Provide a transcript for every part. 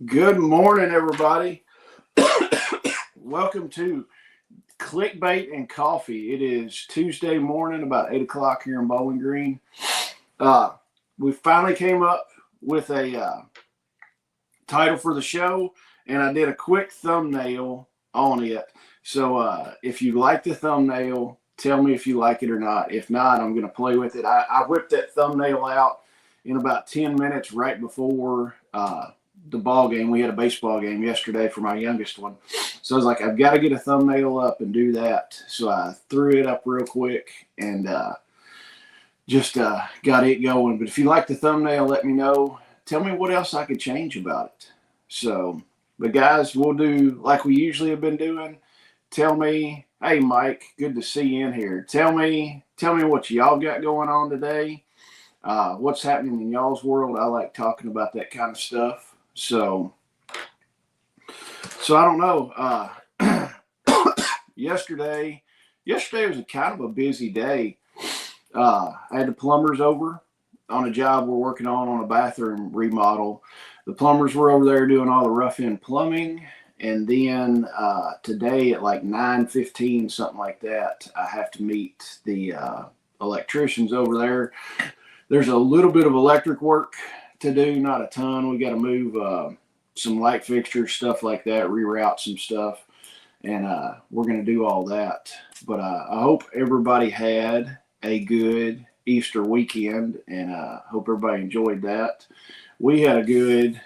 Good morning, everybody. Welcome to Clickbait and Coffee. It is Tuesday morning, about 8 o'clock here in Bowling Green. Uh, we finally came up with a title for the show, and I did a quick thumbnail on it. So if you like the thumbnail, tell me if you like it or not. If not, I'm going to play with it. I whipped that thumbnail out in about 10 minutes right before the ball game. We had a baseball game yesterday for my youngest one. So I was like, I've got to get a thumbnail up and do that. So I threw it up real quick and just got it going. But if you like the thumbnail, let me know. Tell me what else I could change about it. So, but guys, we'll do like we usually have been doing. Tell me, hey Mike, good to see you in here. Tell me what y'all got going on today. What's happening in y'all's world. I like talking about that kind of stuff. So I don't know. Yesterday was a kind of a busy day. I had the plumbers over on a job we're working on a bathroom remodel. The plumbers were over there doing all the rough end plumbing, and then today at like 9:15, something like that, I have to meet the electricians over there. There's a little bit of electric work to do, not a ton. We got to move some light fixtures, stuff like that, reroute some stuff, and we're going to do all that. But I hope everybody had a good Easter weekend, and hope everybody enjoyed that. We had a good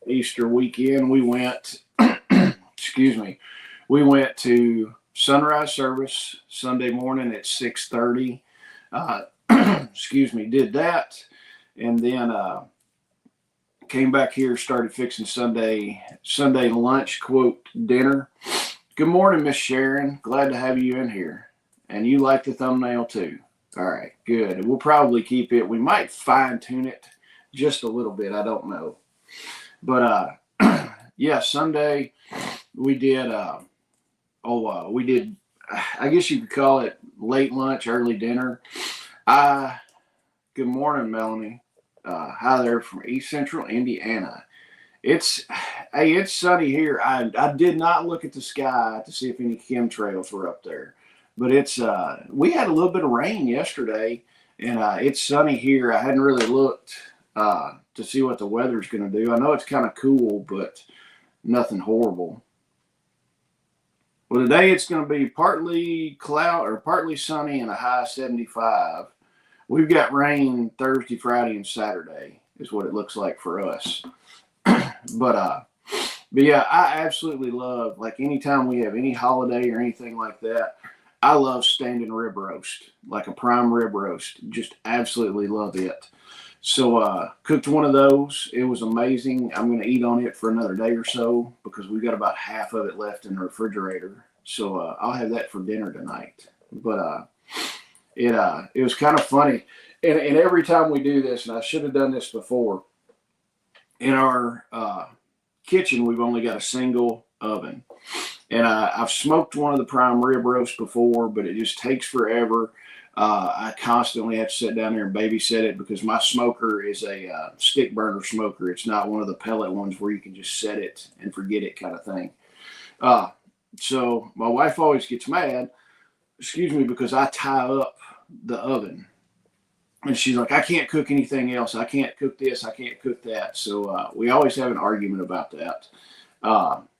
Easter weekend. We went, excuse me, we went to sunrise service Sunday morning at 6:30. Excuse me, did that, and then came back here, started fixing Sunday lunch, quote, dinner. Good morning, Miss Sharon. Glad to have you in here. And you like the thumbnail too. All right, good. We'll probably keep it. We might fine tune it just a little bit. I don't know. But yeah, Sunday we did we did, I guess you could call it late lunch, early dinner. Good morning, Melanie. Hi there from East Central Indiana. It's sunny here. I did not look at the sky to see if any chemtrails were up there, but we had a little bit of rain yesterday, and it's sunny here. I hadn't really looked to see what the weather's going to do. I know it's kind of cool, but nothing horrible. Well, today it's going to be partly cloud or partly sunny and a high 75. We've got rain Thursday, Friday, and Saturday is what it looks like for us. But yeah, I absolutely love, like, anytime we have any holiday or anything like that, I love standing rib roast, like a prime rib roast. Just absolutely love it. So cooked one of those. It was amazing. I'm going to eat on it for another day or so because we've got about half of it left in the refrigerator. So I'll have that for dinner tonight. But it was kind of funny. And every time we do this, and I should have done this before, in our kitchen, we've only got a single oven. And I've smoked one of the prime rib roasts before, but it just takes forever. I constantly have to sit down there and babysit it because my smoker is a stick burner smoker. It's not one of the pellet ones where you can just set it and forget it kind of thing. So my wife always gets mad, excuse me, because I tie up the oven. And she's like, I can't cook anything else. I can't cook this. I can't cook that. So we always have an argument about that.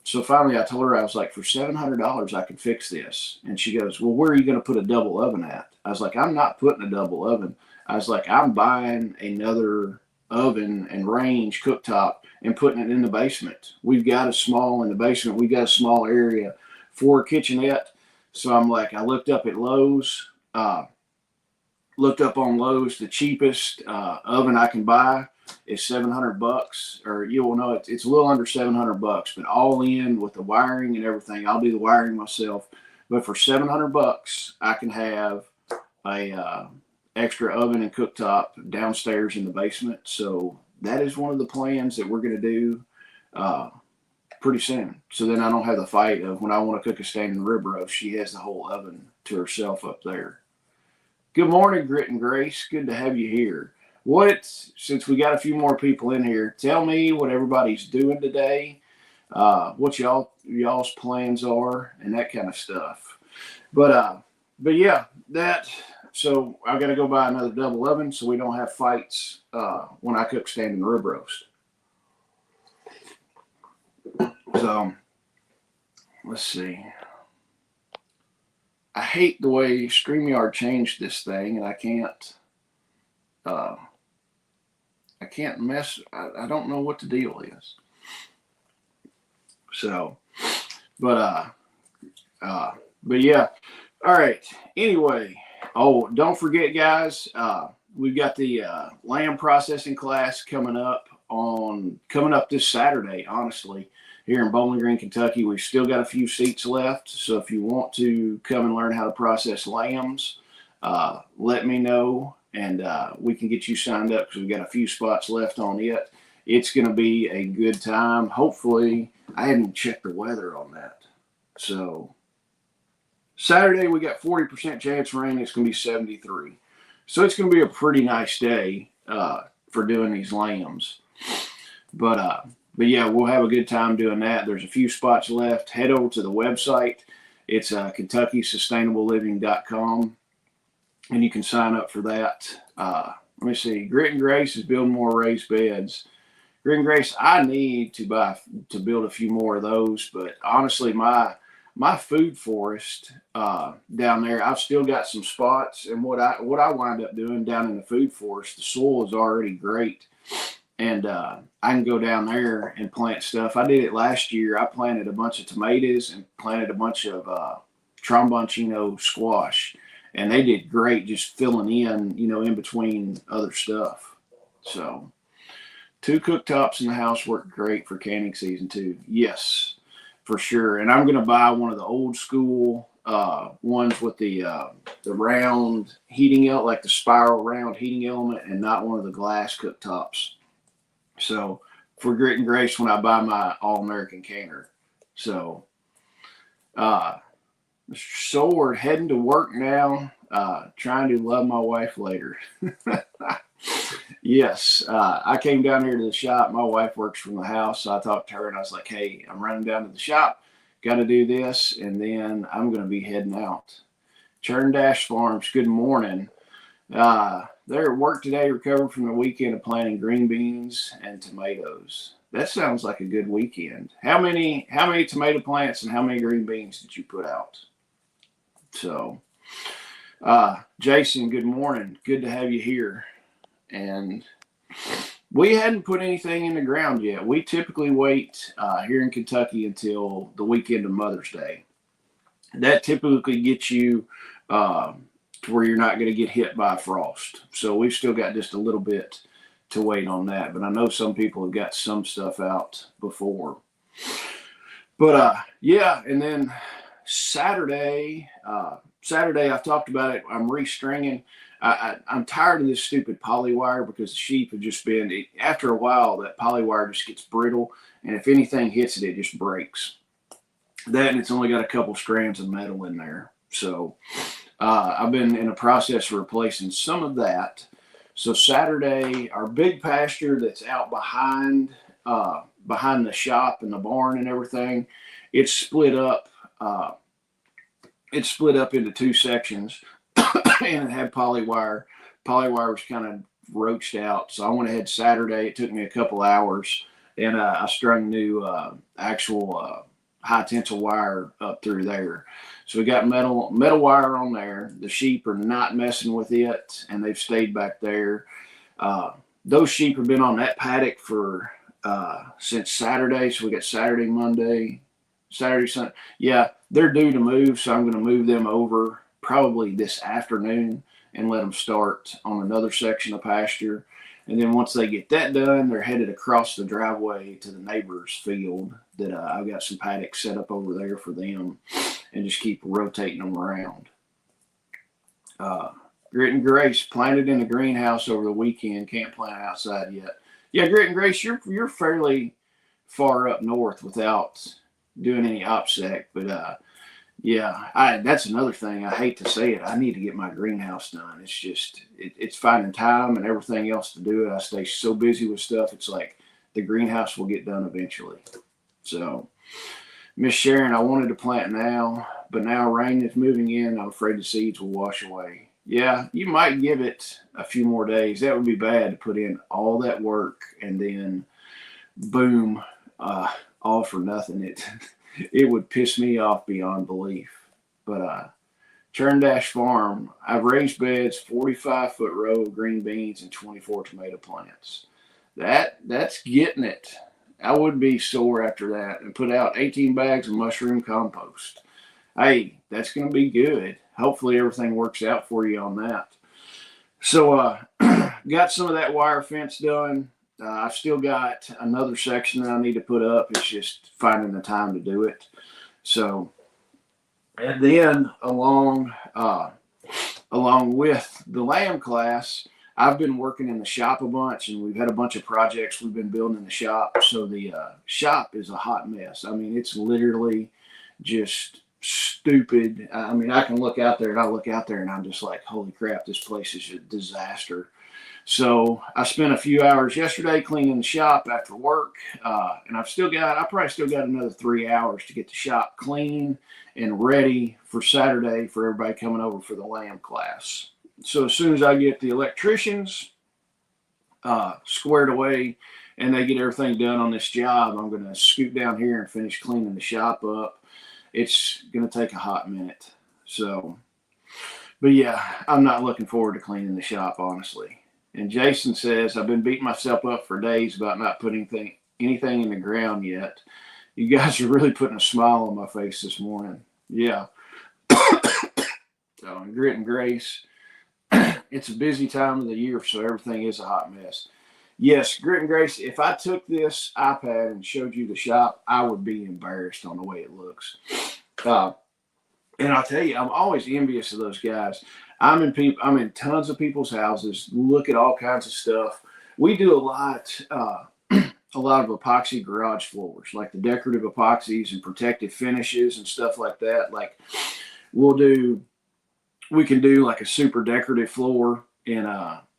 So finally I told her, I was like, for $700, I can fix this. And she goes, well, where are you going to put a double oven at? I was like, I'm not putting a double oven. I was like, I'm buying another oven and range cooktop and putting it in the basement. We've got a small in the basement. We've got a small area for a kitchenette. So I'm like, I looked up at Lowe's, looked up on Lowe's, the cheapest oven I can buy is $700, or you will know it's a little under $700, but all in with the wiring and everything. I'll do the wiring myself, but for $700, I can have a extra oven and cooktop downstairs in the basement. So that is one of the plans that we're going to do pretty soon. So then I don't have the fight of when I want to cook a standing rib roast, she has the whole oven to herself up there. Good morning, Grit and Grace. Good to have you here. since we got a few more people in here, tell me what everybody's doing today, what y'all's plans are, and that kind of stuff. But yeah, so I got to go buy another double oven so we don't have fights when I cook standing rib roast. So let's see. I hate the way StreamYard changed this thing, and I can't mess. I don't know what the deal is. So, but yeah. All right. Anyway, don't forget, guys. We've got the lamb processing class coming up this Saturday. Honestly, here in Bowling Green, Kentucky, we've still got a few seats left. So if you want to come and learn how to process lambs, let me know, and we can get you signed up because we've got a few spots left on it. It's going to be a good time. Hopefully, I hadn't checked the weather on that. So Saturday, we got 40% chance of rain. It's going to be 73. So it's going to be a pretty nice day for doing these lambs. But yeah, we'll have a good time doing that. There's a few spots left. Head over to the website. It's KentuckySustainableLiving.com, and you can sign up for that. Let me see. Grit and Grace is building more raised beds. Grit and Grace, I need to build a few more of those, but honestly, my food forest down there, I've still got some spots, and what I wind up doing down in the food forest, the soil is already great, and I can go down there and plant stuff. I did it last year. I planted a bunch of tomatoes and planted a bunch of tromboncino squash, and they did great just filling in between other stuff. So 2 cooktops in the house work great for canning season too. Yes, for sure. And I'm going to buy one of the old school ones with the round heating element, like the spiral round heating element, and not one of the glass cooktops. So for Grit and Grace when I buy my All-American canner. So we're heading to work now, trying to love my wife later. Yes, I came down here to the shop. My wife works from the house, so I talked to her, and I was like, hey, I'm running down to the shop, got to do this, and then I'm going to be heading out. Churn Dash Farms, good morning. They're at work today, recovering from the weekend of planting green beans and tomatoes. That sounds like a good weekend. How many tomato plants and how many green beans did you put out? So, Jason, good morning. Good to have you here. And we hadn't put anything in the ground yet. We typically wait here in Kentucky until the weekend of Mother's Day. That typically gets you to where you're not going to get hit by frost. So we've still got just a little bit to wait on that. But I know some people have got some stuff out before. But yeah, and then Saturday, I've talked about it. I'm restringing. I'm tired of this stupid poly wire because the sheep have just been, after a while, that poly wire just gets brittle, and if anything hits it, it just breaks. That, and it's only got a couple strands of metal in there. So I've been in a process of replacing some of that. So Saturday, our big pasture that's out behind the shop and the barn and everything, it's split up. It's split up into 2 sections. And it had poly wire. Poly wire was kind of roached out. So I went ahead Saturday. It took me a couple hours, and I strung new actual high tensile wire up through there. So we got metal wire on there. The sheep are not messing with it, and they've stayed back there. Those sheep have been on that paddock for since Saturday. So we got Saturday, Monday, Saturday, Sunday. Yeah, they're due to move, so I'm going to move them over probably this afternoon and let them start on another section of pasture. And then once they get that done, they're headed across the driveway to the neighbor's field that I've got some paddocks set up over there for them, and just keep rotating them around. Grit and Grace, planted in the greenhouse over the weekend. Can't plant outside yet. Yeah, Grit and Grace, you're fairly far up north without doing any OPSEC, but Yeah, that's another thing. I hate to say it. I need to get my greenhouse done. It's just it's finding time and everything else to do it. I stay so busy with stuff. It's like the greenhouse will get done eventually. So, Miss Sharon, I wanted to plant now, but now rain is moving in. I'm afraid the seeds will wash away. Yeah, you might give it a few more days. That would be bad to put in all that work and then boom, uh, all for nothing. It would piss me off beyond belief. But Churn Dash Farm, I've raised beds, 45-foot row of green beans and 24 tomato plants. That's getting it. I would be sore after that, and put out 18 bags of mushroom compost. Hey, that's going to be good. Hopefully everything works out for you on that. So got some of that wire fence done. I've still got another section that I need to put up. It's just finding the time to do it. So, and then along with the lamb class, I've been working in the shop a bunch, and we've had a bunch of projects we've been building in the shop. So the shop is a hot mess. I mean, it's literally just stupid. I mean, I can look out there, and I look out there, and I'm just like, holy crap, this place is a disaster. So I spent a few hours yesterday cleaning the shop after work, and I probably still got another 3 hours to get the shop clean and ready for Saturday for everybody coming over for the lamb class. So as soon as I get the electricians squared away and they get everything done on this job, I'm going to scoot down here and finish cleaning the shop up. It's going to take a hot minute. So, but yeah, I'm not looking forward to cleaning the shop, honestly. And Jason says, I've been beating myself up for days about not putting anything in the ground yet. You guys are really putting a smile on my face this morning. Yeah. So, grit and grace. It's a busy time of the year, so everything is a hot mess. Yes, grit and grace. If I took this iPad and showed you the shop, I would be embarrassed on the way it looks. And I'll tell you, I'm always envious of those guys. I'm in tons of people's houses. Look at all kinds of stuff. We do a lot of epoxy garage floors, like the decorative epoxies and protective finishes and stuff like that. Like we can do like a super decorative floor in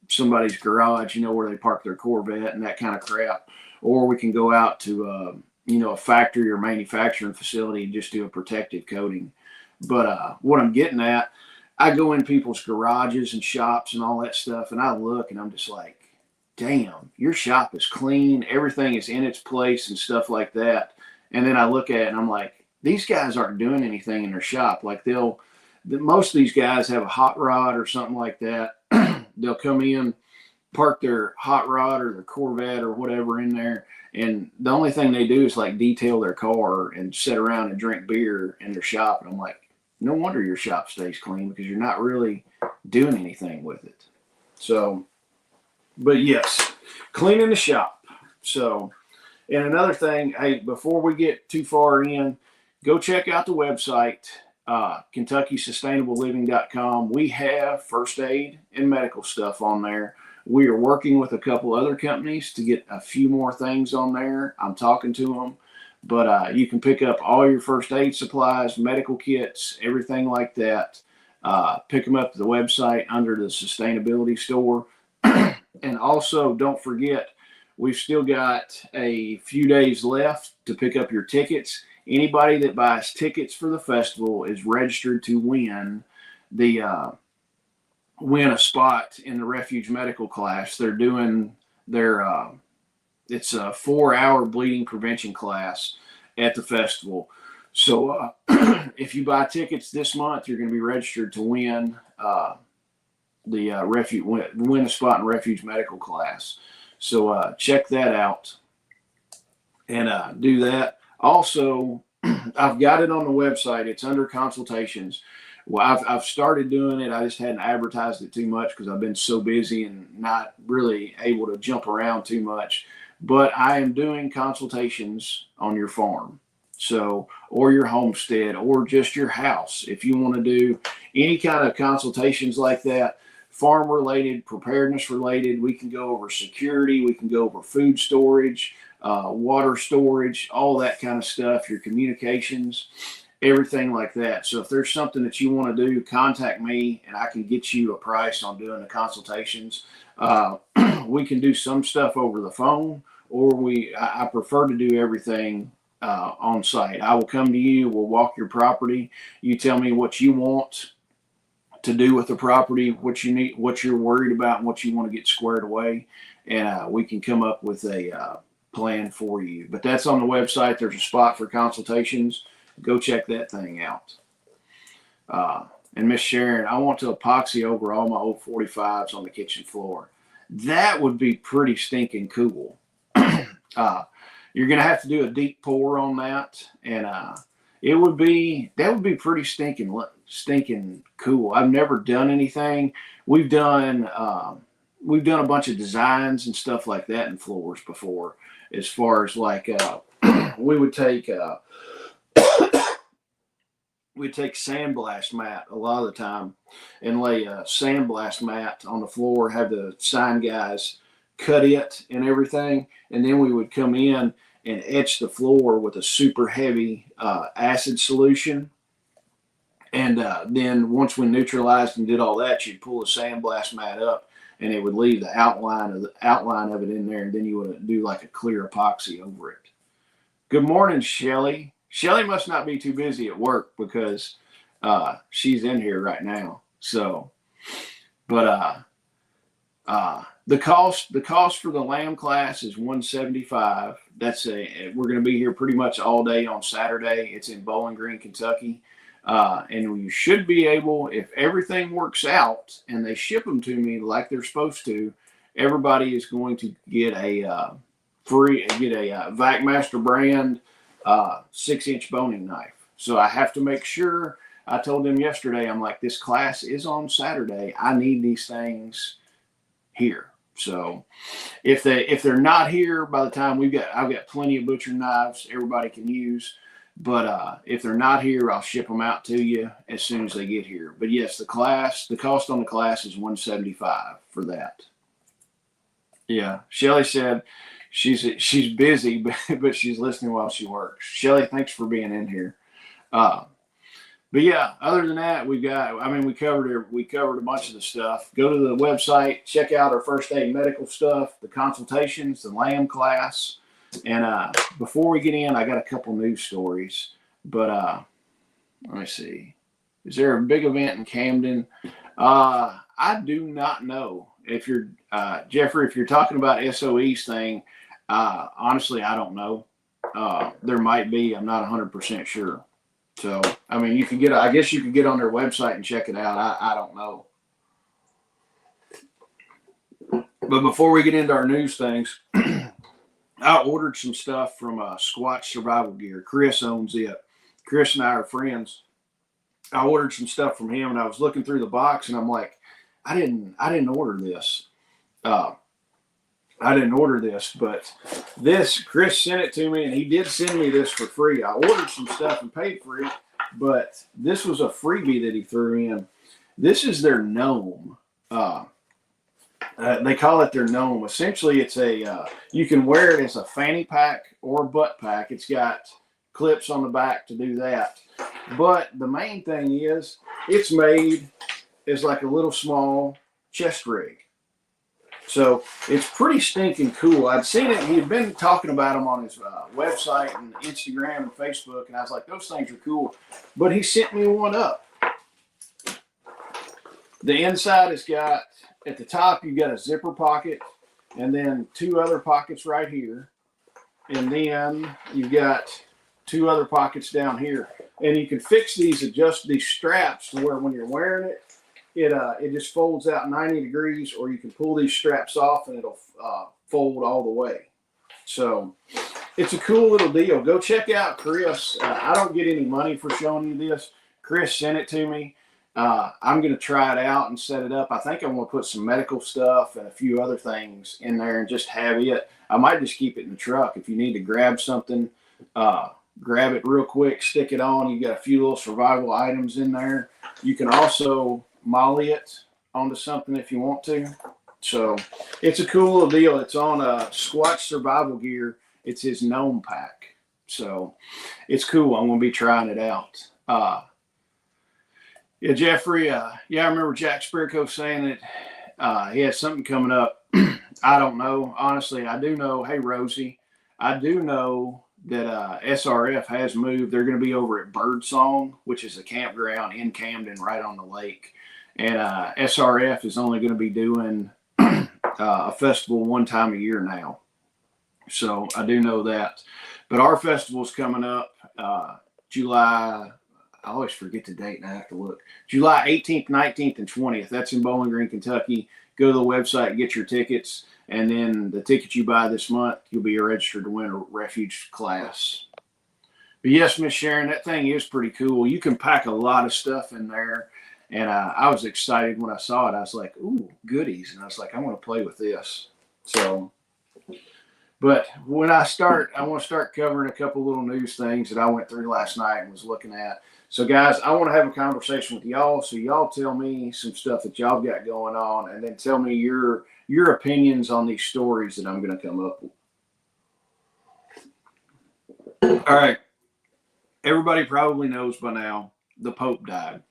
somebody's garage, where they park their Corvette and that kind of crap. Or we can go out to a factory or manufacturing facility and just do a protective coating. But what I'm getting at, I go in people's garages and shops and all that stuff, and I look and I'm just like, damn, your shop is clean. Everything is in its place and stuff like that. And then I look at it and I'm like, these guys aren't doing anything in their shop. Like most of these guys have a hot rod or something like that. They'll come in, park their hot rod or their Corvette or whatever in there. And the only thing they do is like detail their car and sit around and drink beer in their shop. And I'm like, no wonder your shop stays clean, because you're not really doing anything with it. So, but yes, cleaning the shop. So, and another thing, hey, before we get too far in, go check out the website, KentuckySustainableLiving.com. We have first aid and medical stuff on there. We are working with a couple other companies to get a few more things on there. I'm talking to them. But you can pick up all your first aid supplies, medical kits, everything like that. Pick them up at the website under the sustainability store. And also, don't forget, we've still got a few days left to pick up your tickets. Anybody that buys tickets for the festival is registered to win a spot in the refuge medical class. They're doing it's a 4-hour bleeding prevention class at the festival. So if you buy tickets this month, you're going to be registered to win win a spot in refuge medical class. So check that out and do that. Also, I've got it on the website. It's under consultations. Well, I've started doing it. I just hadn't advertised it too much because I've been so busy and not really able to jump around too much. But I am doing consultations on your farm, or your homestead, or just your house. If you want to do any kind of consultations like that, farm related, preparedness related, we can go over security, we can go over food storage, water storage, all that kind of stuff, your communications. everything like that. So if there's something that you want to do, contact me and I can get you a price on doing the consultations. We can do some stuff over the phone, or I prefer to do everything on site. I will come to you, we'll walk your property, you tell me what you want to do with the property, what you need, what you're worried about, and what you want to get squared away, and we can come up with a plan for you. But that's on the website. There's a spot for consultations. Go check that thing out. And Miss Sharon, I want to epoxy over all my old 45s on the kitchen floor. That would be pretty stinking cool. You're going to have to do a deep pour on that, and that would be pretty stinking cool. I've never done anything. We've done a bunch of designs and stuff like that in floors before, as far as like we would take we'd take sandblast mat a lot of the time and lay a sandblast mat on the floor, have the sign guys cut it and everything, and then we would come in and etch the floor with a super heavy acid solution. And then once we neutralized and did all that, you'd pull the sandblast mat up and it would leave the outline of it in there, and then you would do like a clear epoxy over it. Good morning, Shelly. Shelly must not be too busy at work, because she's in here right now. So, but the cost for the lamb class is $175. We're going to be here pretty much all day on Saturday. It's in Bowling Green, Kentucky. And you should be able, if everything works out and they ship them to me like they're supposed to, everybody is going to get a VacMaster brand 6-inch boning knife. So I have to make sure. I told them yesterday, I'm like, this class is on Saturday. I need these things here. So if they're not here by the time I've got plenty of butcher knives everybody can use. But if they're not here, I'll ship them out to you as soon as they get here. But yes, the cost on the class is $175 for that. Yeah, Shelly said she's busy, but she's listening while she works. Shelly, thanks for being in here. But yeah, other than that, we covered a bunch of the stuff. Go to the website, check out our first aid medical stuff, the consultations, the lamb class. And before we get in, I got a couple news stories. But let me see. Is there a big event in Camden? I do not know. If you're Jeffrey, if you're talking about SOE's thing, honestly, I don't know. There might be. I'm not 100% sure. So, I mean, I guess you could get on their website and check it out. I don't know. But before we get into our news things, I ordered some stuff from Squatch Survival Gear. Chris owns it. Chris and I are friends. I ordered some stuff from him, and I was looking through the box, and I'm like, I didn't order this. I didn't order this, but Chris sent it to me, and he did send me this for free. I ordered some stuff and paid for it, but this was a freebie that he threw in. This is their gnome. They call it their gnome. Essentially, it's you can wear it as a fanny pack or butt pack. It's got clips on the back to do that. But the main thing is, it's made as like a little small chest rig. So it's pretty stinking cool. I'd seen it. He had been talking about them on his website and Instagram and Facebook, and I was like, those things are cool. But he sent me one up. The inside has got, at the top, you've got a zipper pocket, and then two other pockets right here. And then you've got two other pockets down here. And you can adjust these straps to where when you're wearing it, it just folds out 90 degrees, or you can pull these straps off and it'll fold all the way. So it's a cool little deal. Go check out Chris. I don't get any money for showing you this. Chris sent it to me. I'm going to try it out and set it up. I think I'm going to put some medical stuff and a few other things in there and just have it. I might just keep it in the truck. If you need to grab something, grab it real quick, stick it on. You got a few little survival items in there. You can also molly it onto something if you want to. So it's a cool little deal. It's on Squatch Survival Gear. It's his gnome pack. So it's cool. I'm going to be trying it out. Yeah, Jeffrey. Yeah, I remember Jack Spirko saying that he had something coming up. I don't know. Honestly, I do know. Hey, Rosie, I do know that SRF has moved. They're going to be over at Birdsong, which is a campground in Camden, right on the lake. And SRF is only going to be doing a festival one time a year now. So I do know that. But our festival's coming up July. I always forget the date and I have to look. July 18th, 19th, and 20th. That's in Bowling Green, Kentucky. Go to the website and get your tickets. And then the ticket you buy this month, you'll be registered to win a refuge class. But yes, Miss Sharon, that thing is pretty cool. You can pack a lot of stuff in there. And I was excited when I saw it. I was like, ooh, goodies. And I was like, I want to play with this. So, but when I want to start covering a couple little news things that I went through last night and was looking at. So, guys, I want to have a conversation with y'all. So, y'all tell me some stuff that y'all got going on, and then tell me your opinions on these stories that I'm going to come up with. All right. Everybody probably knows by now the Pope died.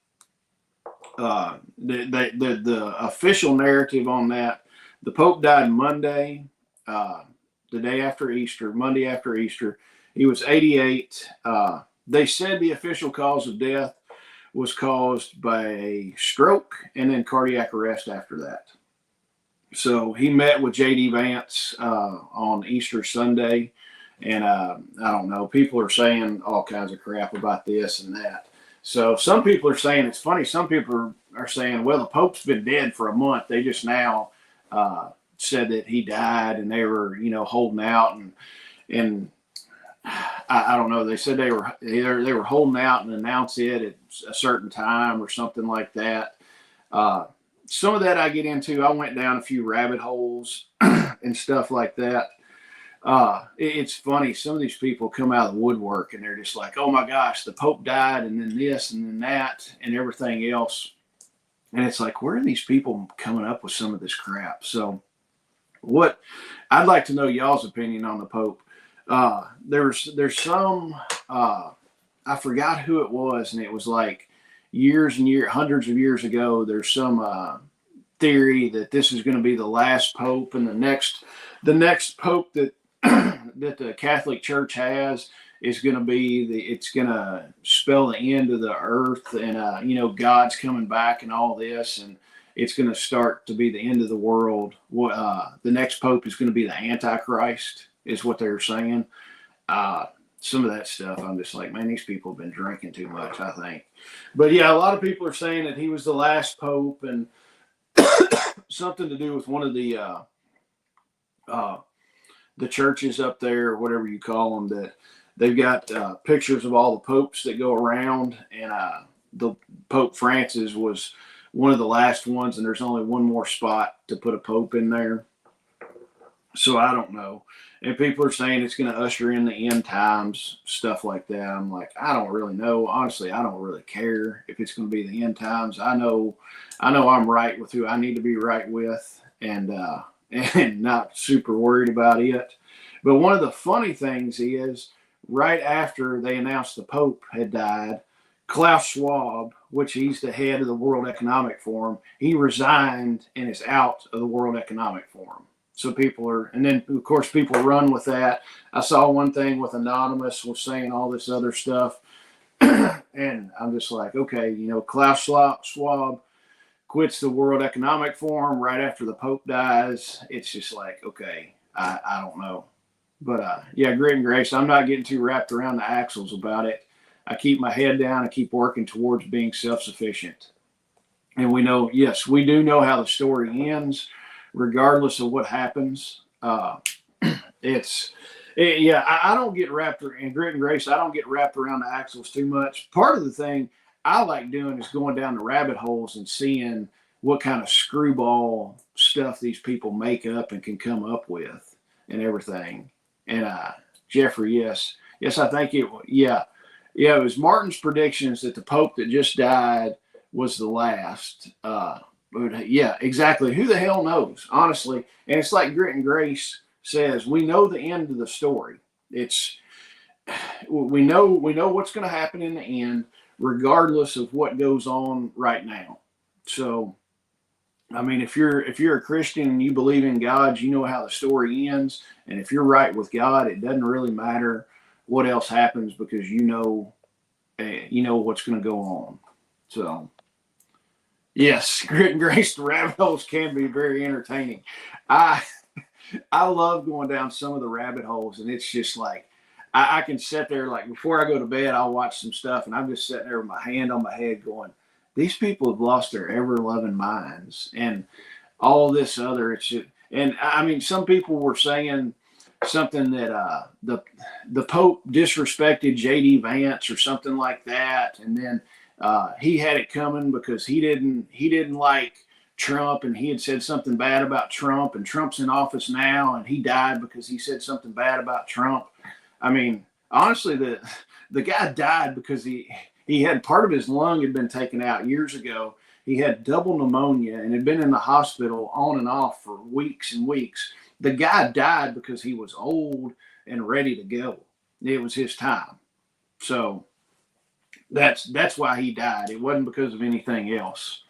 The official narrative on that, the Pope died Monday, the day after Easter, Monday after Easter. He was 88. They said the official cause of death was caused by a stroke and then cardiac arrest after that. So he met with J.D. Vance on Easter Sunday, and I don't know, people are saying all kinds of crap about this and that. So some people are saying it's funny. Some people are saying, well, the Pope's been dead for a month. They just now said that he died, and they were, holding out, and I don't know. They said they were holding out and announce it at a certain time or something like that. Some of that I get into. I went down a few rabbit holes and stuff like that. It's funny. Some of these people come out of the woodwork and they're just like, oh my gosh, the Pope died, and then this and then that and everything else. And it's like, where are these people coming up with some of this crap? So what I'd like to know y'all's opinion on the Pope. There's some, I forgot who it was, and it was like hundreds of years ago. There's some theory that this is going to be the last Pope, and the next Pope that that the Catholic Church has is going to be it's going to spell the end of the earth, and God's coming back and all this, and it's going to start to be the end of the world. The next Pope is going to be the Antichrist, is what they're saying. Some of that stuff, I'm just like, man, these people have been drinking too much, I think. But yeah, a lot of people are saying that he was the last Pope, and something to do with one of the churches up there, whatever you call them, that they've got pictures of all the popes that go around, and the Pope Francis was one of the last ones, and there's only one more spot to put a Pope in there. So I don't know. And people are saying it's going to usher in the end times, stuff like that. I'm like, I don't really know. Honestly, I don't really care if it's going to be the end times. I know I'm right with who I need to be right with, and not super worried about it. But one of the funny things is, right after they announced the Pope had died, Klaus Schwab, which he's the head of the World Economic Forum, he resigned and is out of the World Economic Forum. So and then of course people run with that. I saw one thing with Anonymous was saying all this other stuff. And I'm just like, okay, Klaus Schwab quits the World Economic Forum right after the Pope dies. It's just like, okay, I don't know. But yeah, Grit and Grace, I'm not getting too wrapped around the axles about it. I keep my head down. I keep working towards being self-sufficient. And we know, yes, we do know how the story ends, regardless of what happens. I don't get wrapped in Grit and Grace. I don't get wrapped around the axles too much. Part of the thing I like doing is going down the rabbit holes and seeing what kind of screwball stuff these people make up and can come up with and everything. And Jeffrey, yes, I think it was Martin's predictions that the Pope that just died was the last. Yeah, exactly. Who the hell knows, honestly? And it's like Grit and Grace says, we know the end of the story. We know what's going to happen in the end, regardless of what goes on right now. So, I mean, if you're a Christian and you believe in God, you know how the story ends. And if you're right with God, it doesn't really matter what else happens, because you know what's going to go on. So, yes, Grit and Grace, the rabbit holes can be very entertaining. I I love going down some of the rabbit holes, and it's just like I can sit there, like before I go to bed, I'll watch some stuff, and I'm just sitting there with my hand on my head going, these people have lost their ever loving minds, and all this other. It's just, and I mean, some people were saying something that the Pope disrespected J.D. Vance or something like that, and then he had it coming because he didn't like Trump, and he had said something bad about Trump, and Trump's in office now, and he died because he said something bad about Trump. I mean, honestly, the guy died because he had part of his lung had been taken out years ago. He had double pneumonia and had been in the hospital on and off for weeks and weeks. The guy died because he was old and ready to go. It was his time. So that's why he died. It wasn't because of anything else.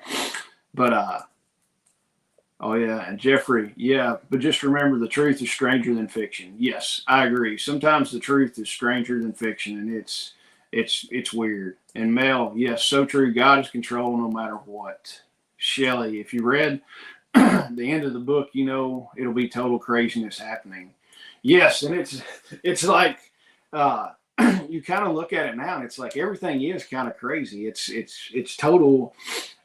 But oh yeah, and Jeffrey, yeah, but just remember, the truth is stranger than fiction. Yes, I agree. Sometimes the truth is stranger than fiction, and it's weird. And Mel, yes, so true. God is control no matter what. Shelley, if you read the end of the book, you know it'll be total craziness happening. Yes, and it's like you kind of look at it now, and it's like everything is kind of crazy. It's total.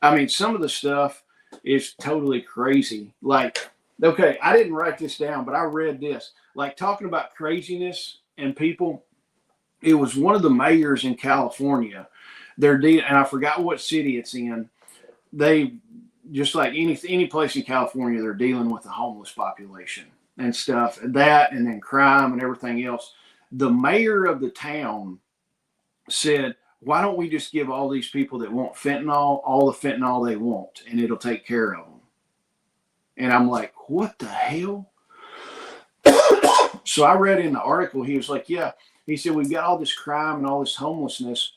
I mean, some of the stuff is totally crazy. Like, okay, I didn't write this down, but I read this. Like, talking about craziness and people, it was one of the mayors in California. And I forgot what city it's in. They, just like any place in California, they're dealing with the homeless population and stuff, and that, and then crime and everything else. The mayor of the town said, why don't we just give all these people that want fentanyl all the fentanyl they want, and it'll take care of them? And I'm like, what the hell? So I read in the article, he was like, yeah, he said, we've got all this crime and all this homelessness,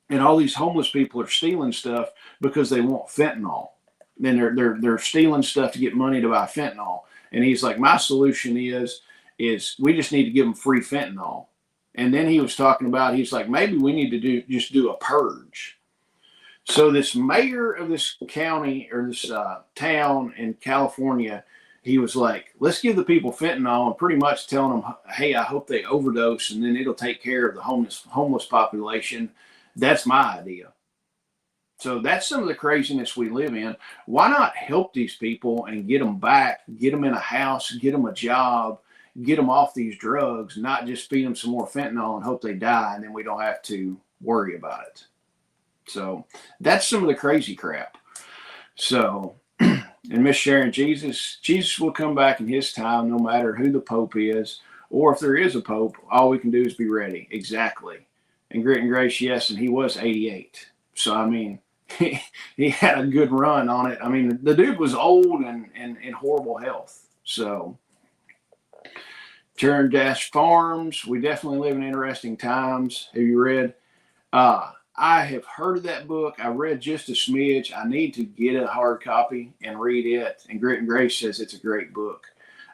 and all these homeless people are stealing stuff because they want fentanyl. Then they're stealing stuff to get money to buy fentanyl. And he's like, my solution is we just need to give them free fentanyl. And then he was talking about, he's like, maybe we need to just do a purge. So this mayor of this county, or this town in California, he was like, let's give the people fentanyl, and pretty much telling them, hey, I hope they overdose, and then it'll take care of the homeless population. That's my idea. So that's some of the craziness we live in. Why not help these people and get them back, get them in a house, get them a job, get them off these drugs, not just feed them some more fentanyl and hope they die, and then we don't have to worry about it. So that's some of the crazy crap. So, and Miss Sharon, Jesus will come back in his time, no matter who the Pope is, or if there is a Pope, all we can do is be ready. Exactly. And Grit and Grace, yes, and he was 88. So, I mean, he had a good run on it. I mean, the dude was old and in horrible health. So, Turn Dash Farms, we definitely live in interesting times. Have you read? I have heard of that book. I read just a smidge. I need to get a hard copy and read it. And Grit and Grace says it's a great book.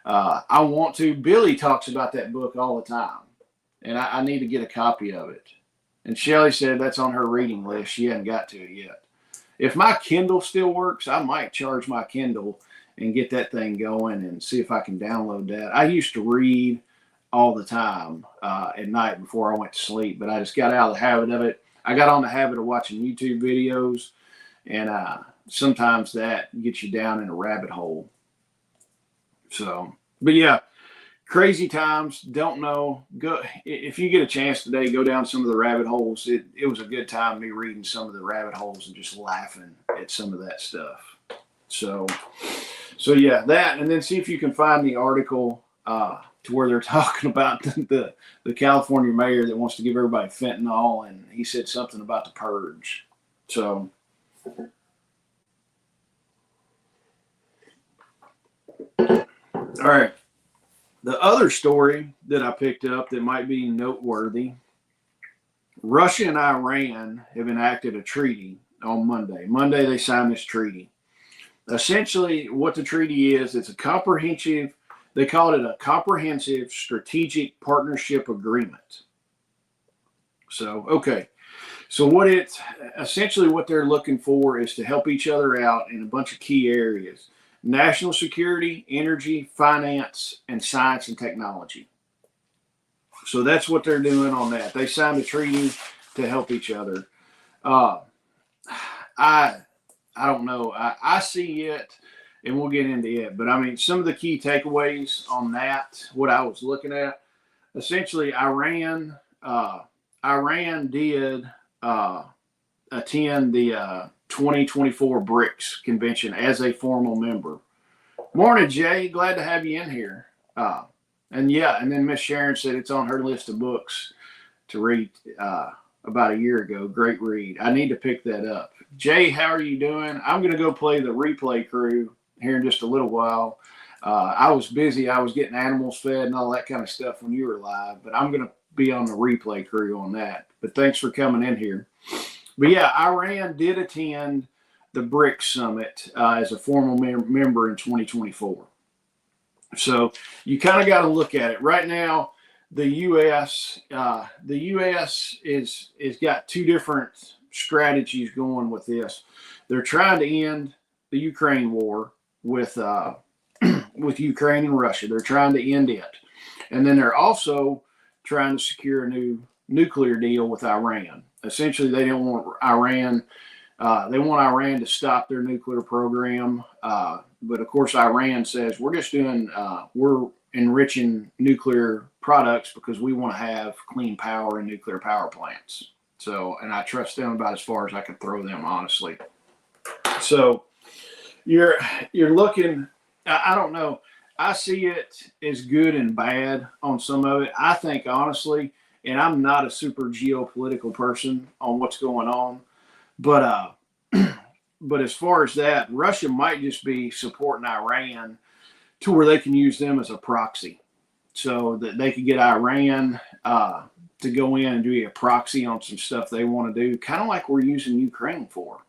I want to. Billy talks about that book all the time, and I need to get a copy of it. And Shelly said that's on her reading list. She hadn't got to it yet. If my Kindle still works, I might charge my Kindle and get that thing going and see if I can download that. I used to read all the time at night before I went to sleep, but I just got out of the habit of it. I got on the habit of watching YouTube videos, and sometimes that gets you down in a rabbit hole. So, but yeah, crazy times. Don't know. Go if you get a chance today, go down some of the rabbit holes. It was a good time, me reading some of the rabbit holes and just laughing at some of that stuff. So yeah, that, and then see if you can find the article to where they're talking about the California mayor that wants to give everybody fentanyl, and he said something about the purge. So, all right. The other story that I picked up that might be noteworthy Russia and Iran have enacted a treaty on Monday. Monday, they signed this treaty. Essentially, what the treaty is, it's a comprehensive, they call it a comprehensive strategic partnership agreement. So, okay. So essentially what they're looking for is to help each other out in a bunch of key areas: national security, energy, finance, and science and technology. So that's what they're doing on that. They signed a treaty to help each other. Uh, I don't know. I see it, and we'll get into it. But I mean, some of the key takeaways on that, what I was looking at, essentially, Iran did attend the 2024 BRICS convention as a formal member. Morning, Jay. Glad to have you in here. And then Miss Sharon said it's on her list of books to read about a year ago. Great read. I need to pick that up. Jay, how are you doing? I'm going to go play the replay crew here in just a little while. I was busy. I was getting animals fed and all that kind of stuff when you were live, but I'm going to be on the replay crew on that. But thanks for coming in here. But yeah, Iran did attend the BRICS summit as a formal member in 2024. So you kind of got to look at it right now. The U.S. is got two different strategies going with this. They're trying to end the Ukraine war with Ukraine and Russia. They're trying to end it, and then they're also trying to secure a new nuclear deal with Iran. Essentially, they don't want Iran. They want Iran to stop their nuclear program. But of course, Iran says we're enriching nuclear products because we want to have clean power and nuclear power plants. So, and I trust them about as far as I can throw them, honestly. So you're looking, I don't know. I see it as good and bad on some of it. I think, honestly, and I'm not a super geopolitical person on what's going on, but as far as that, Russia might just be supporting Iran to where they can use them as a proxy, so that they could get Iran to go in and do a proxy on some stuff they want to do, kind of like we're using Ukraine for.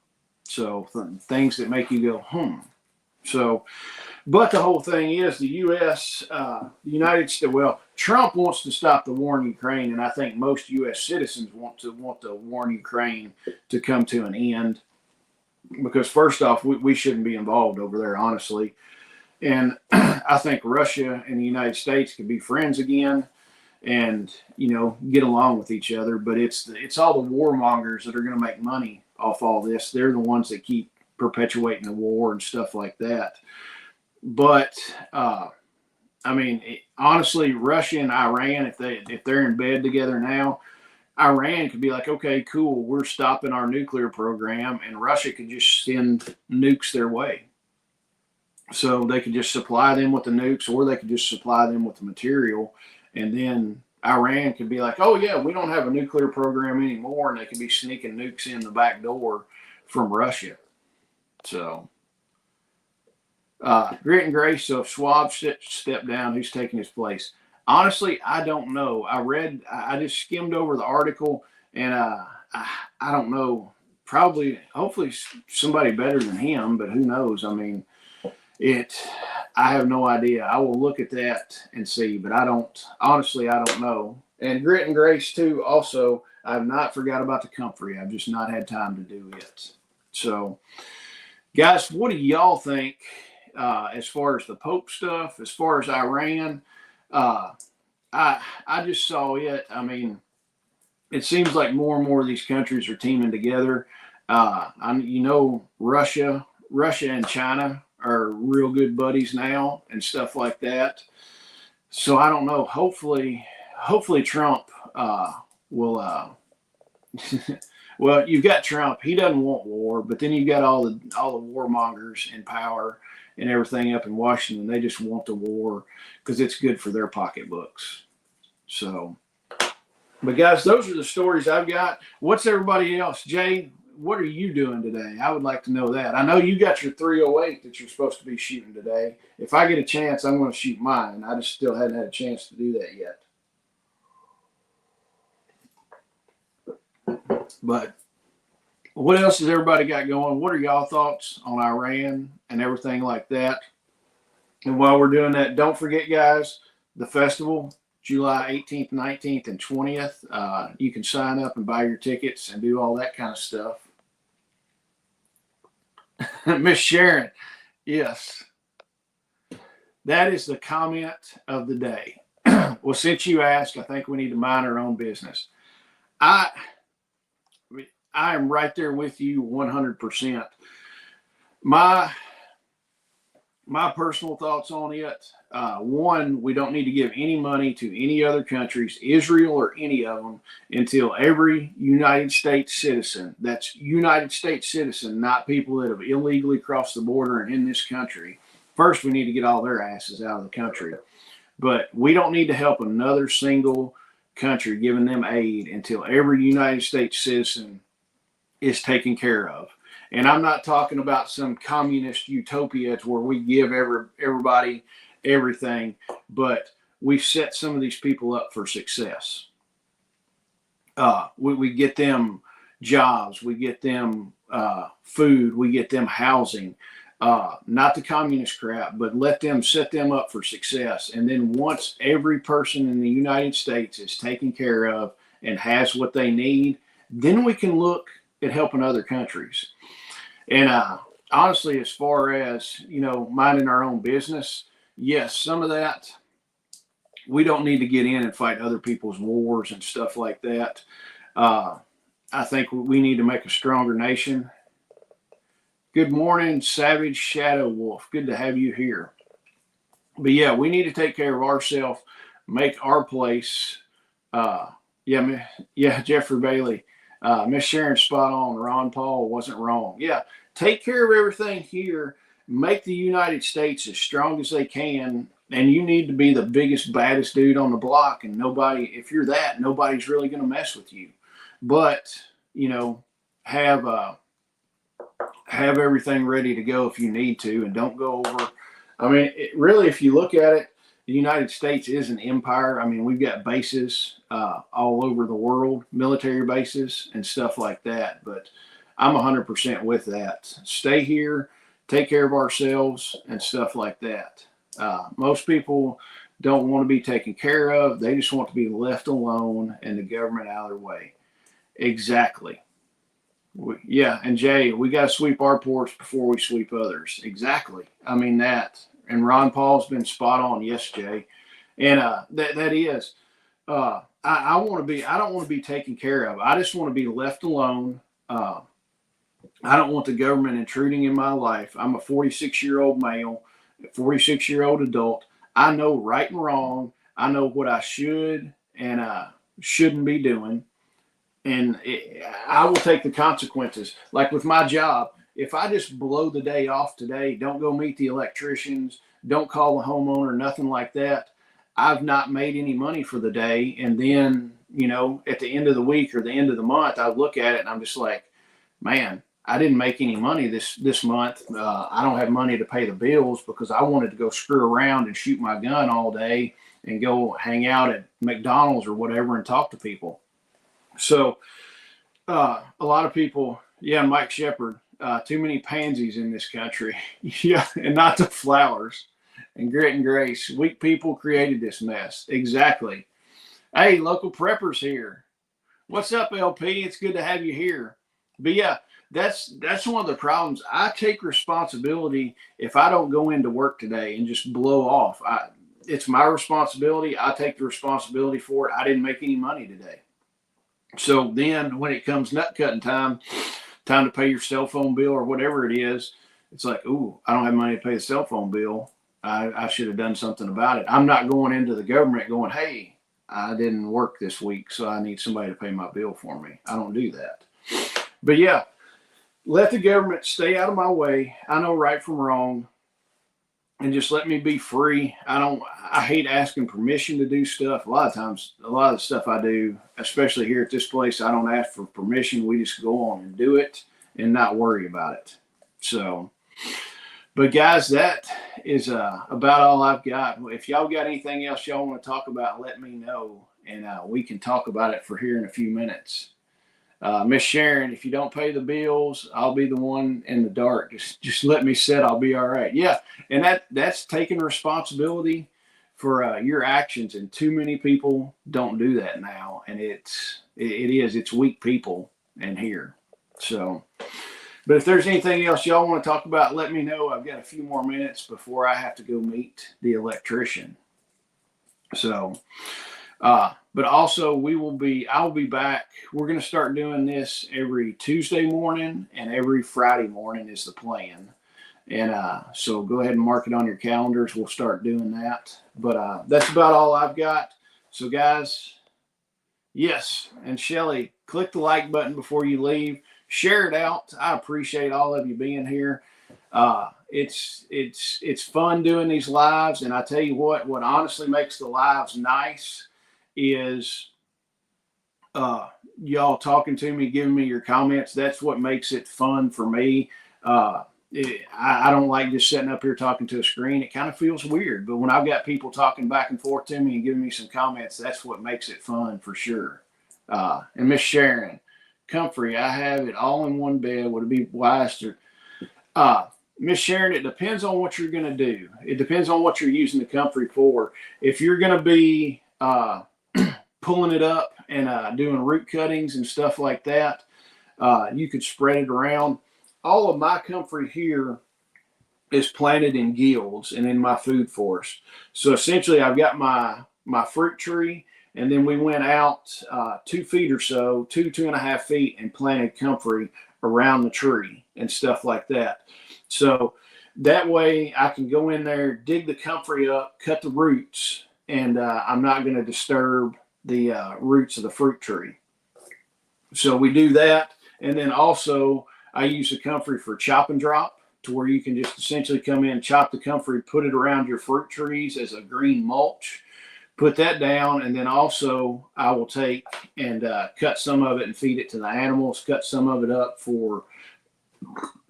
So things that make you go, So, but the whole thing is the U.S., the United States, well, Trump wants to stop the war in Ukraine, and I think most U.S. citizens want the war in Ukraine to come to an end, because first off, we shouldn't be involved over there, honestly. And I think Russia and the United States could be friends again and, get along with each other. But it's all the warmongers that are going to make money off all this. They're the ones that keep perpetuating the war and stuff like that. But, honestly, Russia and Iran, if they're in bed together now, Iran could be like, okay, cool, we're stopping our nuclear program, and Russia could just send nukes their way. So they could just supply them with the nukes, or they could just supply them with the material, and then Iran could be like, oh yeah, we don't have a nuclear program anymore, and they could be sneaking nukes in the back door from Russia. So, Grit and Grace, so if Schwab stepped down, who's taking his place? Honestly, I don't know. I just skimmed over the article, and I don't know. Hopefully somebody better than him, but who knows? I have no idea. I will look at that and see, but I don't know. And Grit and Grace too. Also, I've not forgot about the comfrey. I've just not had time to do it. So, guys, what do y'all think as far as the Pope stuff, as far as Iran? I just saw it. It seems like more and more of these countries are teaming together. Russia and China are real good buddies now and stuff like that. So I don't know. Hopefully Trump will. Well, you've got Trump. He doesn't want war, but then you've got all the warmongers in power and everything up in Washington. They just want the war because it's good for their pocketbooks. So, but guys, those are the stories I've got. What's everybody else? Jay, what are you doing today? I would like to know that. I know you got your 308 that you're supposed to be shooting today. If I get a chance, I'm going to shoot mine. I just still hadn't had a chance to do that yet. But what else has everybody got going? What are y'all thoughts on Iran and everything like that? And while we're doing that, don't forget, guys, the festival, July 18th, 19th, and 20th. You can sign up and buy your tickets and do all that kind of stuff. Miss Sharon, yes. That is the comment of the day. Well, since you asked, I think we need to mind our own business. I am right there with you 100%. My personal thoughts on it, one, we don't need to give any money to any other countries, Israel or any of them, until every United States citizen, that's United States citizen, not people that have illegally crossed the border and in this country. First, we need to get all their asses out of the country. But we don't need to help another single country giving them aid until every United States citizen is taken care of. And I'm not talking about some communist utopia to where we give everybody everything, but we set some of these people up for success. We get them jobs, we get them food, we get them housing. Not the communist crap, but set them up for success. And then once every person in the United States is taken care of and has what they need, then we can look at helping other countries. And honestly, as far as, minding our own business, yes, some of that, we don't need to get in and fight other people's wars and stuff like that. I think we need to make a stronger nation. Good morning, Savage Shadow Wolf. Good to have you here. But yeah, we need to take care of ourselves, make our place. Jeffrey Bailey. Miss Sharon spot on. Ron Paul wasn't wrong. Yeah, take care of everything here. Make the United States as strong as they can. And you need to be the biggest, baddest dude on the block. And if you're that, nobody's really going to mess with you. But, have everything ready to go if you need to, and don't go over. I mean, really, if you look at it, the United States is an empire. I mean, we've got bases all over the world, military bases and stuff like that. But I'm 100% with that. Stay here, take care of ourselves and stuff like that. Most people don't want to be taken care of. They just want to be left alone and the government out of their way. Exactly. Yeah, and Jay, we got to sweep our porch before we sweep others. Exactly. I mean that. And Ron Paul's been spot on. Yes, Jay. And that is. I want to be. I don't want to be taken care of. I just want to be left alone. I don't want the government intruding in my life. I'm a 46-year-old male, 46-year-old adult. I know right and wrong. I know what I should and shouldn't be doing. And I will take the consequences. Like with my job, if I just blow the day off today, don't go meet the electricians, don't call the homeowner, nothing like that, I've not made any money for the day. And then, at the end of the week or the end of the month, I look at it and I'm just like, man, I didn't make any money this month. I don't have money to pay the bills because I wanted to go screw around and shoot my gun all day and go hang out at McDonald's or whatever and talk to people. So a lot of people, Mike Shepard, too many pansies in this country. Yeah, and not the flowers. And Grit and Grace, weak people created this mess. Exactly. Hey, local preppers here. What's up, LP? It's good to have you here. But yeah, that's one of the problems. I take responsibility if I don't go into work today and just blow off. It's my responsibility. I take the responsibility for it. I didn't make any money today. So then when it comes nut cutting time to pay your cell phone bill or whatever it is, it's like, ooh, I don't have money to pay the cell phone bill. I should have done something about it. I'm not going into the government going, hey, I didn't work this week, so I need somebody to pay my bill for me. I don't do that. But yeah, let the government stay out of my way. I know right from wrong. And just let me be free. I hate asking permission to do stuff. A lot of times, a lot of the stuff I do, especially here at this place, I don't ask for permission. We just go on and do it and not worry about it. So, but guys, that is about all I've got. If y'all got anything else y'all want to talk about, let me know. And we can talk about it for here in a few minutes. Miss Sharon, if you don't pay the bills, I'll be the one in the dark. Just let me sit. I'll be all right. Yeah, and that's taking responsibility for your actions, and too many people don't do that now, and it's weak people in here. So, but if there's anything else y'all want to talk about, let me know. I've got a few more minutes before I have to go meet the electrician. So, but also I'll be back. We're going to start doing this every Tuesday morning and every Friday morning is the plan. And so go ahead and mark it on your calendars. We'll start doing that. But that's about all I've got. So guys, yes. And Shelly, click the like button before you leave. Share it out. I appreciate all of you being here. It's fun doing these lives. And I tell you what honestly makes the lives nice is y'all talking to me, giving me your comments. That's what makes it fun for me. I don't like just sitting up here talking to a screen. It kind of feels weird, but when I've got people talking back and forth to me and giving me some comments, that's what makes it fun for sure. And Miss Sharon, comfrey, I have it all in one bed. Would it be wise to Miss Sharon, it depends on what you're going to do. It depends on what you're using the comfrey for. If you're going to be pulling it up and doing root cuttings and stuff like that, you could spread it around. All of my comfrey here is planted in guilds and in my food forest. So essentially I've got my fruit tree, and then we went out 2 feet or so, 2.5 feet, and planted comfrey around the tree and stuff like that. So that way I can go in there, dig the comfrey up, cut the roots, and I'm not going to disturb the roots of the fruit tree. So we do that. And then also I use the comfrey for chop and drop, to where you can just essentially come in, chop the comfrey, put it around your fruit trees as a green mulch, put that down. And then also I will take and cut some of it and feed it to the animals, cut some of it up for,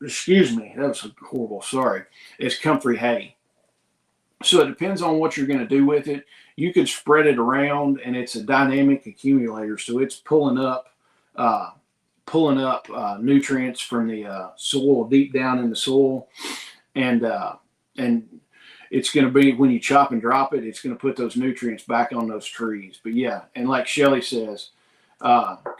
excuse me, that was horrible, sorry, it's comfrey hay. So it depends on what you're going to do with it. You can spread it around, and it's a dynamic accumulator, so it's pulling up nutrients from the soil, deep down in the soil, and it's going to be, when you chop and drop it, it's going to put those nutrients back on those trees. But yeah, and like Shelly says,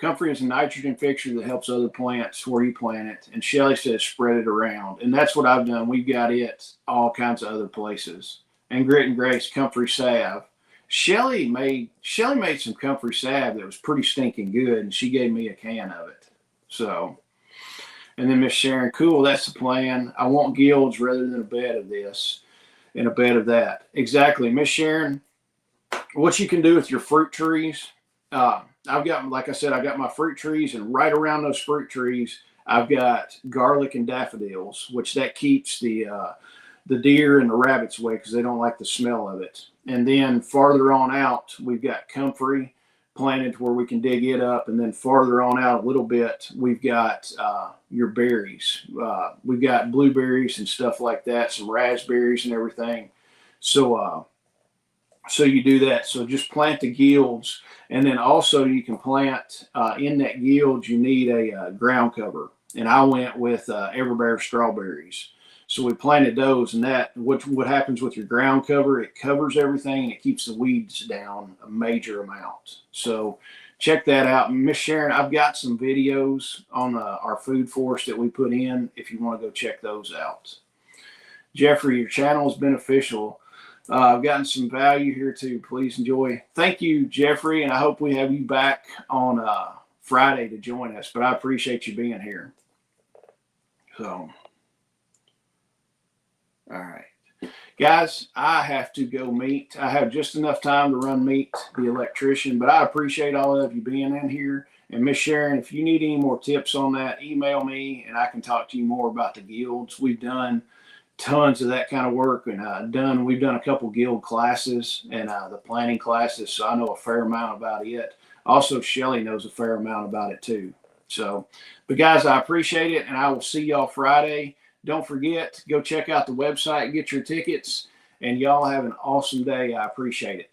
comfrey is a nitrogen fixture that helps other plants where you plant it, and Shelly says spread it around, and that's what I've done. We've got it all kinds of other places. And Grit and Grace comfrey salve. Shelly made some comfrey salve that was pretty stinking good, and she gave me a can of it. So, and then Miss Sharon, cool, that's the plan. I want guilds rather than a bed of this and a bed of that. Exactly, Miss Sharon. What you can do with your fruit trees, I've got, like I said, I've got my fruit trees, and right around those fruit trees, I've got garlic and daffodils, which that keeps the deer and the rabbits away because they don't like the smell of it. And then farther on out, we've got comfrey planted where we can dig it up. And then farther on out a little bit, we've got your berries. We've got blueberries and stuff like that, some raspberries and everything. So you do that. So just plant the guilds. And then also you can plant in that guild, you need a ground cover. And I went with Everbear strawberries. So we planted those, and that what happens with your ground cover, it covers everything and it keeps the weeds down a major amount. So check that out. Miss Sharon, I've got some videos on our food forest that we put in if you want to go check those out. Jeffrey, your channel is beneficial. I've gotten some value here too. Please enjoy. Thank you, Jeffrey, and I hope we have you back on Friday to join us. But I appreciate you being here. So, all right. Guys, I have to go meet. I have just enough time to run meet the electrician, but I appreciate all of you being in here. And Miss Sharon, if you need any more tips on that, email me and I can talk to you more about the guilds. We've done tons of that kind of work, and we've done a couple guild classes and the planning classes, so I know a fair amount about it. Also, Shelly knows a fair amount about it too. So, but guys, I appreciate it, and I will see y'all Friday. Don't forget, go check out the website, get your tickets, and y'all have an awesome day. I appreciate it.